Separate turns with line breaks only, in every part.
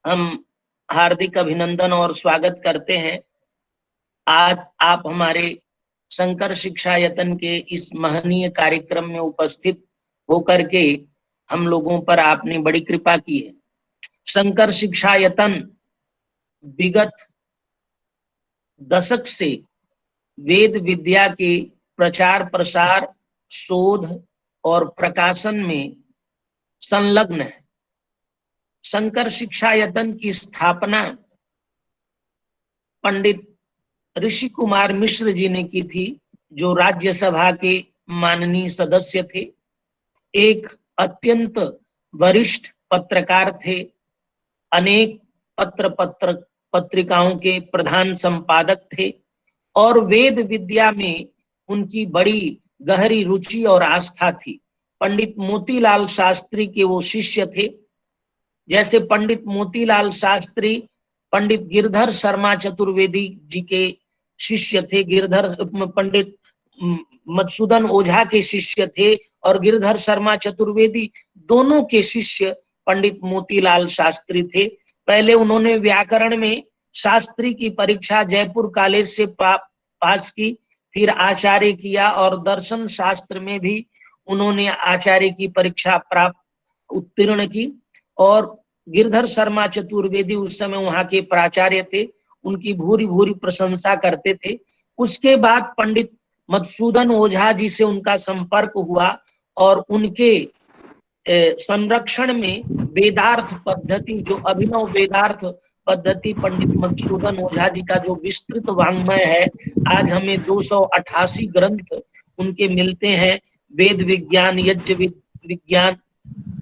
हम हार्दिक अभिनंदन और स्वागत करते हैं। आज आप हमारे शंकर शिक्षा यतन के इस महनीय कार्यक्रम में उपस्थित होकर के हम लोगों पर आपने बड़ी कृपा की है। शंकर शिक्षा यतन विगत दशक से वेद विद्या के प्रचार प्रसार, शोध और प्रकाशन में संलग्न है। शंकर शिक्षा यतन की स्थापना पंडित ऋषि कुमार मिश्र जी ने की थी, जो राज्यसभा के माननीय सदस्य थे, एक अत्यंत वरिष्ठ पत्रकार थे, अनेक पत्रिकाओं के प्रधान संपादक थे और वेद विद्या में उनकी बड़ी गहरी रुचि और आस्था थी। पंडित मोतीलाल शास्त्री के वो शिष्य थे। जैसे पंडित मोतीलाल शास्त्री पंडित गिरधर शर्मा चतुर्वेदी जी के शिष्य थे, पंडित मधुसूदन ओझा के शिष्य थे और गिरधर शर्मा चतुर्वेदी दोनों के शिष्य पंडित मोतीलाल शास्त्री थे। पहले उन्होंने व्याकरण में शास्त्री की परीक्षा जयपुर कॉलेज से पास की, फिर आचार्य किया और दर्शन शास्त्र में भी उन्होंने आचार्य की परीक्षा प्राप्त उत्तीर्ण की। और गिरधर शर्मा चतुर्वेदी उस समय वहां के प्राचार्य थे, उनकी भूरी भूरी प्रशंसा करते थे। उसके बाद पंडित मधुसूदन ओझा जी से उनका संपर्क हुआ और उनके संरक्षण में वेदार्थ पद्धति, जो अभिनव वेदार्थ पद्धति पंडित मधुसूदन ओझा जी का जो विस्तृत वाङ्मय है, आज हमें 288 ग्रंथ उनके मिलते हैं। वेद विज्ञान, यज्ञ विज्ञान,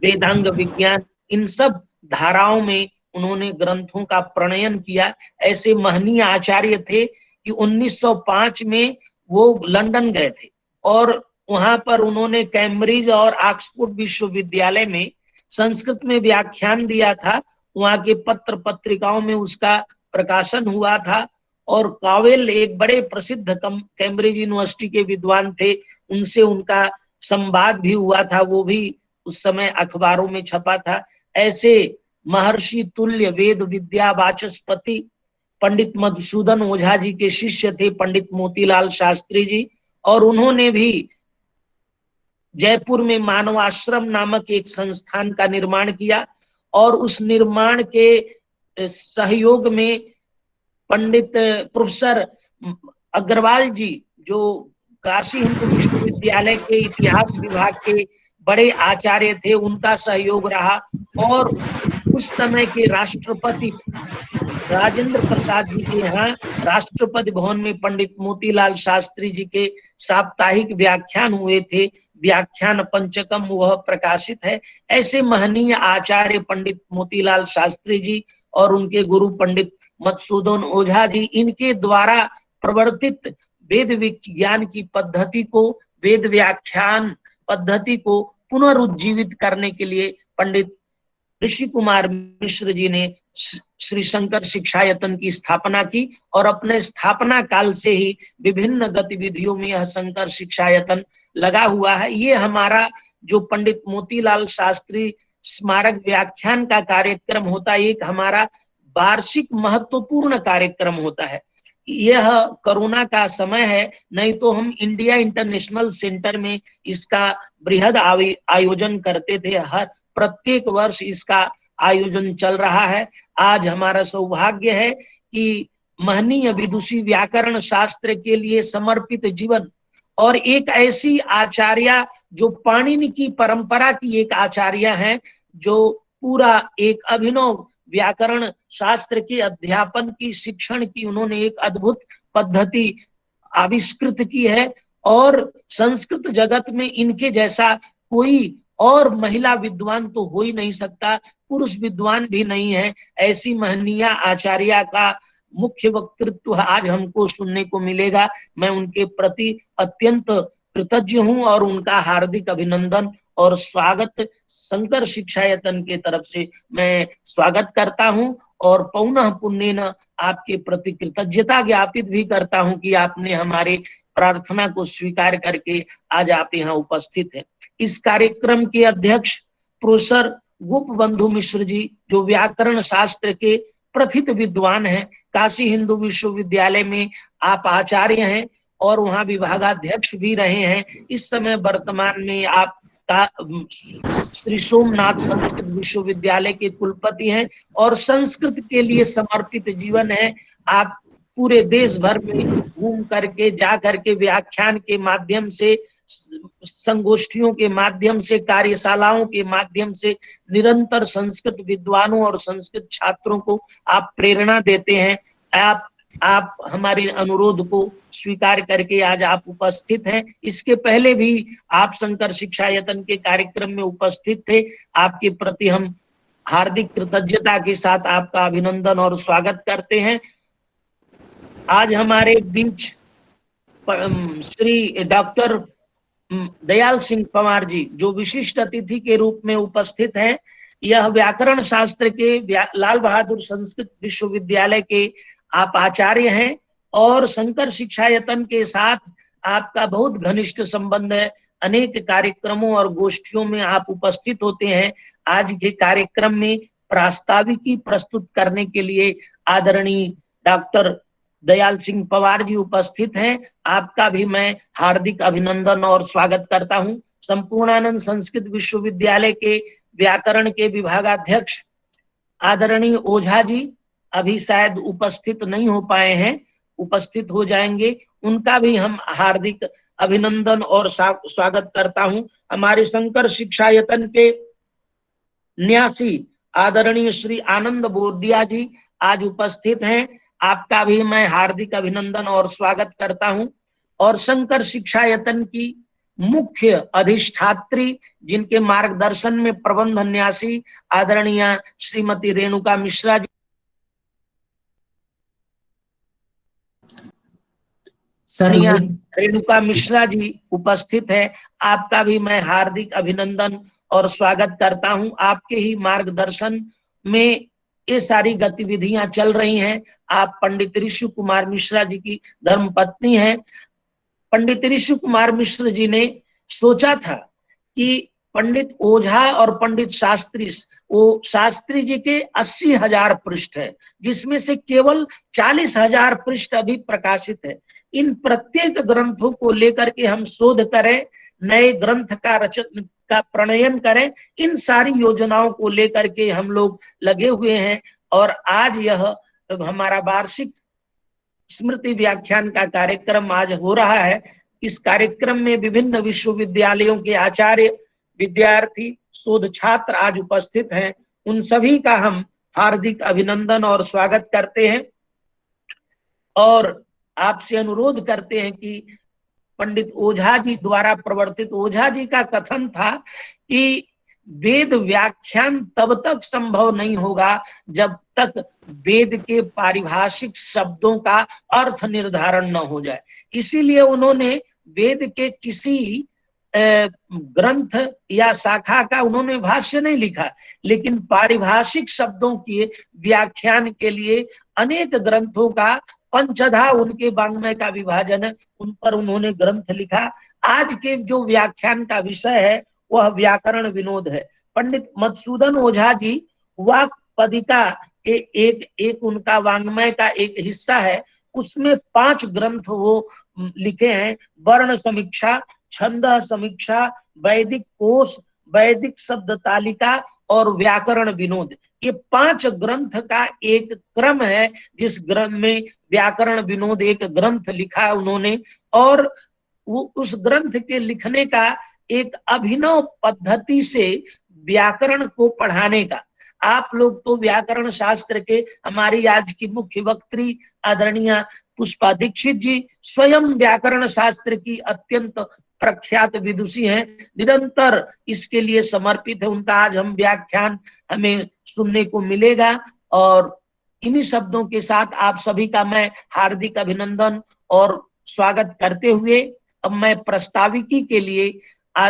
वेदांग विज्ञान, इन सब धाराओं में उन्होंने ग्रंथों का प्रणयन किया। ऐसे महनीय आचार्य थे कि 1905 में वो लंदन गए थे और वहां पर उन्होंने कैम्ब्रिज और ऑक्सफोर्ड विश्वविद्यालय में संस्कृत में व्याख्यान दिया था। वहां के पत्र पत्रिकाओं में उसका प्रकाशन हुआ था और कावेल एक बड़े प्रसिद्ध कैम्ब्रिज यूनिवर्सिटी के विद्वान थे, उनसे उनका संवाद भी हुआ था, वो भी उस समय अखबारों में छपा था। ऐसे महर्षि तुल्य वेद विद्या वाचस्पति पंडित मधुसूदन ओझा जी के शिष्य थे पंडित मोतीलाल शास्त्री जी, और उन्होंने भी जयपुर में मानवाश्रम नामक एक संस्थान का निर्माण किया और उस निर्माण के सहयोग में पंडित प्रोफेसर अग्रवाल जी, जो काशी हिंदू विश्वविद्यालय के इतिहास विभाग के बड़े आचार्य थे, उनका सहयोग रहा। और उस समय के राष्ट्रपति राजेंद्र प्रसाद जी के यहाँ राष्ट्रपति भवन में पंडित मोतीलाल शास्त्री जी के साप्ताहिक व्याख्यान हुए थे, व्याख्यान पंचकम वह प्रकाशित है। ऐसे महनीय आचार्य पंडित मोतीलाल शास्त्री जी और उनके गुरु पंडित मधुसूदन ओझा जी, इनके द्वारा प्रवर्तित वेद विज्ञान की पद्धति को, वेद व्याख्यान पद्धति को पुनरुज्जीवित करने के लिए पंडित ऋषि कुमार मिश्र जी ने श्री शंकर शिक्षा यतन की स्थापना की और अपने स्थापना काल से ही विभिन्न गतिविधियों में यह शंकर शिक्षा यतन लगा हुआ है। ये हमारा जो पंडित मोतीलाल शास्त्री स्मारक व्याख्यान का कार्यक्रम होता है, एक हमारा वार्षिक महत्वपूर्ण कार्यक्रम होता है। यह कोरोना का समय है, नहीं तो हम इंडिया इंटरनेशनल सेंटर में इसका बृहद आयोजन करते थे। हर प्रत्येक वर्ष इसका आयोजन चल रहा है। आज हमारा सौभाग्य है कि महनीय विदुषी व्याकरण शास्त्र के लिए समर्पित जीवन और एक ऐसी आचार्य जो पाणिनि की परंपरा की एक आचार्य हैं, जो पूरा एक अभिनव व्याकरण शास्त्र के अध्यापन की, शिक्षण की उन्होंने एक अद्भुत पद्धति आविष्कृत की है और संस्कृत जगत में इनके जैसा कोई और महिला विद्वान तो हो ही नहीं सकता, पुरुष विद्वान भी नहीं है। ऐसी महनीय आचार्य का मुख्य वक्तृत्व आज हमको सुनने को मिलेगा। मैं उनके प्रति अत्यंत कृतज्ञ हूं और उनका हार्दिक अभिनंदन और स्वागत शंकर शिक्षा यतन के तरफ से मैं स्वागत करता हूं और पौनः पुण्येन आपके प्रति कृतज्ञता ज्ञापित भी करता हूं कि आपने हमारे प्रार्थना को स्वीकार करके आज आप यहाँ उपस्थित हैं। इस कार्यक्रम के अध्यक्ष प्रोफेसर गोपबंधु मिश्र जी, जो व्याकरण शास्त्र के प्रथित विद्वान हैं। काशी हिंदू विश्वविद्यालय में आप आचार्य हैं और वहाँ विभागाध्यक्ष भी रहे हैं। इस समय वर्तमान में आप श्री सोमनाथ संस्कृत विश्वविद्यालय के कुलपति हैं और संस्कृत के लिए समर्पित जीवन है। आप पूरे देश भर में घूम करके, जा करके व्याख्यान के माध्यम से, संगोष्ठियों के माध्यम से, कार्यशालाओं के माध्यम से निरंतर संस्कृत विद्वानों और संस्कृत छात्रों को आप प्रेरणा देते हैं। आप हमारे अनुरोध को स्वीकार करके आज आप उपस्थित हैं। इसके पहले भी आप शंकर शिक्षा यतन के कार्यक्रम में उपस्थित थे। आपके प्रति हम हार्दिक कृतज्ञता के साथ आपका अभिनंदन और स्वागत करते हैं। आज हमारे बीच श्री डॉक्टर दयाल सिंह पंवार जी, जो विशिष्ट अतिथि के रूप में उपस्थित हैं। यह व्याकरण शास्त्र के लाल बहादुर संस्कृत विश्वविद्यालय के आप आचार्य हैं और शंकर शिक्षा यतन के साथ आपका बहुत घनिष्ठ संबंध है। अनेक कार्यक्रमों और गोष्ठियों में आप उपस्थित होते हैं। आज के कार्यक्रम में प्रास्ताविकी प्रस्तुत करने के लिए आदरणीय डॉक्टर दयाल सिंह पंवार जी उपस्थित हैं। आपका भी मैं हार्दिक अभिनंदन और स्वागत करता हूं। संपूर्णानंद संस्कृत विश्वविद्यालय के व्याकरण के विभागाध्यक्ष आदरणीय ओझा जी अभी शायद उपस्थित नहीं हो पाए हैं, उपस्थित हो जाएंगे। उनका भी हम हार्दिक अभिनंदन और स्वागत करता हूं। हमारे शंकर शिक्षा यतन के न्यासी आदरणीय श्री आनंद बोरदिया जी आज उपस्थित हैं। आपका भी मैं हार्दिक अभिनंदन और स्वागत करता हूं। और शंकर शिक्षा यतन की मुख्य अधिष्ठात्री, जिनके मार्गदर्शन में प्रबंध न्यासी आदरणीय श्रीमती रेणुका मिश्रा जी, रेणुका मिश्रा जी उपस्थित है। आपका भी मैं हार्दिक अभिनंदन और स्वागत करता हूं। आपके ही मार्गदर्शन में ये सारी गतिविधियां चल रही हैं। आप पंडित ऋषि कुमार मिश्रा जी की धर्मपत्नी हैं। पंडित ऋषि कुमार मिश्र जी ने सोचा था कि पंडित ओझा और पंडित शास्त्री, वो शास्त्री जी के 80,000 पृष्ठ है, जिसमें से केवल 40,000 पृष्ठ अभी प्रकाशित है। इन प्रत्येक ग्रंथों को लेकर के हम शोध करें, नए ग्रंथ का प्रणयन करें। इन सारी योजनाओं को लेकर के हम लोग लगे हुए हैं और आज यह हमारा वार्षिक स्मृति व्याख्यान का कार्यक्रम आज हो रहा है। इस कार्यक्रम में विभिन्न विश्वविद्यालयों के आचार्य, विद्यार्थी, शोध छात्र आज उपस्थित हैं। उन सभी का हम हार्दिक अभिनंदन और स्वागत करते हैं और आपसे अनुरोध करते हैं कि पंडित ओझा जी द्वारा प्रवर्तित, ओझा जी का कथन था कि वेद व्याख्यान तब तक संभव नहीं होगा जब तक वेद के पारिभाषिक शब्दों का अर्थ निर्धारण न हो जाए। इसीलिए उन्होंने वेद के किसी ग्रंथ या शाखा का उन्होंने भाष्य नहीं लिखा, लेकिन पारिभाषिक शब्दों के व्याख्यान के लिए अनेक ग्रंथों का पंचधा उनके वाङ्मय का विभाजन है, उन पर उन्होंने ग्रंथ लिखा। आज के जो व्याख्यान का विषय है वह व्याकरण विनोद है। पंडित मधुसूदन ओझा जी वाक्पदिका के एक उनका वाङ्मय का एक हिस्सा है, उसमें 5 ग्रंथ वो लिखे हैं। वर्ण समीक्षा, छंद समीक्षा, वैदिक कोश, वैदिक शब्द तालिका और व्याकरण विनोद। ये 5 ग्रंथ का एक क्रम है, जिस ग्रंथ में व्याकरण विनोद एक ग्रंथ लिखा है उन्होंने। और वो उस ग्रंथ के लिखने का एक अभिनव पद्धति से व्याकरण को पढ़ाने का। आप लोग तो व्याकरण शास्त्र के, हमारी आज की मुख्य वक्त्री आदरणीय पुष्पा दीक्षित जी स्वयं व्याकरण शास्त्र की अत्यंत प्रख्यात विदुषी हैं, निरंतर इसके लिए समर्पित है। उनका आज हम व्याख्यान हमें सुनने को मिलेगा। और इन्हीं शब्दों के साथ आप सभी का मैं हार्दिक अभिनंदन और स्वागत करते हुए अब मैं प्रस्ताविकी के लिए